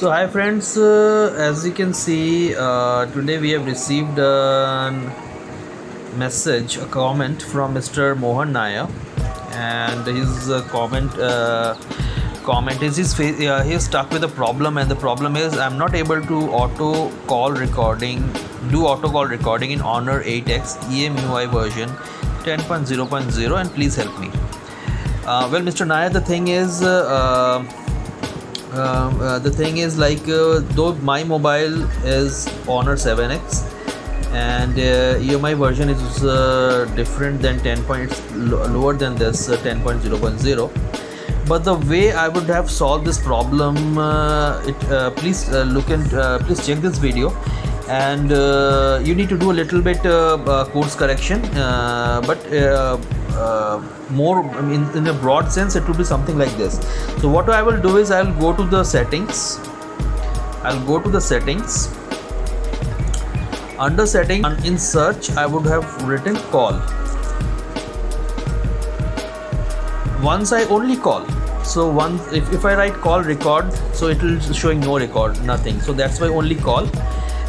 So hi friends, as you can see, today we have received a message, a comment from Mr. Mohan Nair, and his comment is he is stuck with a problem, and the problem is I'm not able to do auto call recording in Honor 8X EMUI version 10.0.0, and please help me. Well, Mr. Nair, though my mobile is Honor 7X and EMI version is different than 10 points lower than this 10.0.0, but the way I would have solved this problem, please please check this video, and you need to do a little bit course correction, but more in a broad sense it will be something like this. So what I will do is I'll go to the settings. Under settings, and in search I would have written call. Once I only call, so if I write call record, so it will showing no record, nothing. So that's why only call,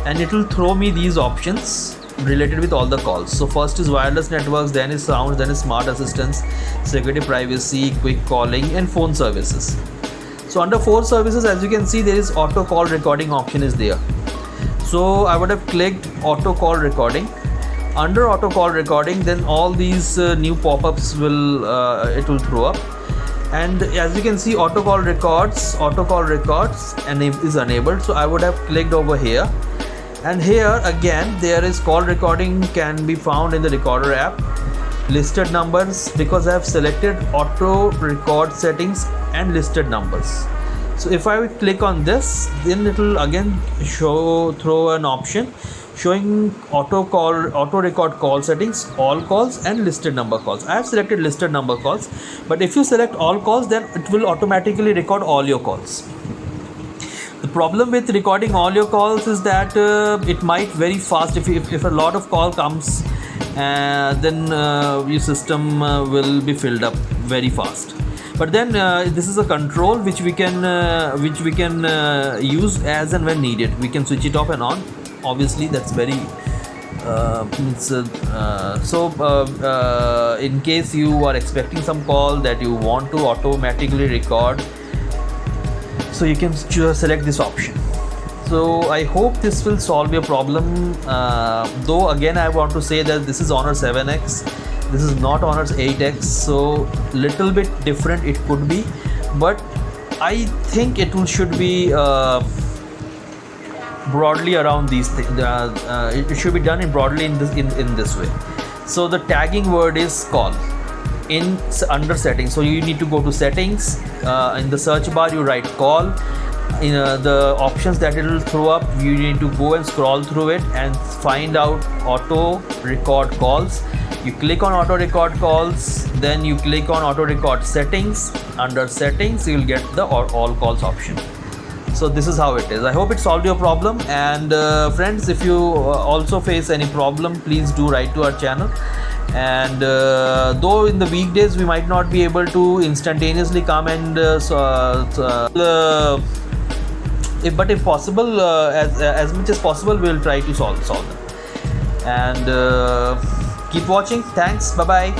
and it will throw me these options related with all the calls. So first is wireless networks, then is sound, then is smart assistance, security, privacy, quick calling, and phone services. So under phone services, as you can see, there is auto call recording option is there. So I would have clicked auto call recording. Under auto call recording, then all these new pop-ups will it will throw up, and as you can see, auto call records and is enabled. So I would have clicked over here, and here again there is call recording can be found in the recorder app, listed numbers, because I have selected auto record settings and listed numbers. So if I click on this, then it will again throw an option showing auto record call settings, all calls, and listed number calls. I have selected listed number calls, but if you select all calls, then it will automatically record all your calls. The problem with recording all your calls is that it might very fast. If a lot of call comes, then your system will be filled up very fast. But then this is a control which we can use as and when needed. We can switch it off and on. Obviously, that's very in case you are expecting some call that you want to automatically record, so you can select this option. So I hope this will solve your problem. Though again I want to say that this is Honor 7X, this is not Honor 8X, so little bit different it could be, but I think it should be broadly around these things. It should be done broadly in this way. So the tagging word is call under settings. So you need to go to settings, in the search bar you write call. In the options that it will throw up, you need to go and scroll through it and find out auto record calls. You click on auto record calls, then you click on auto record settings. Under settings you will get the all calls option. So this is how it is. I hope it solved your problem, and friends, if you also face any problem, please do write to our channel. And though in the weekdays we might not be able to instantaneously come and if possible, as much as possible, we will try to solve them. And keep watching. Thanks. Bye bye.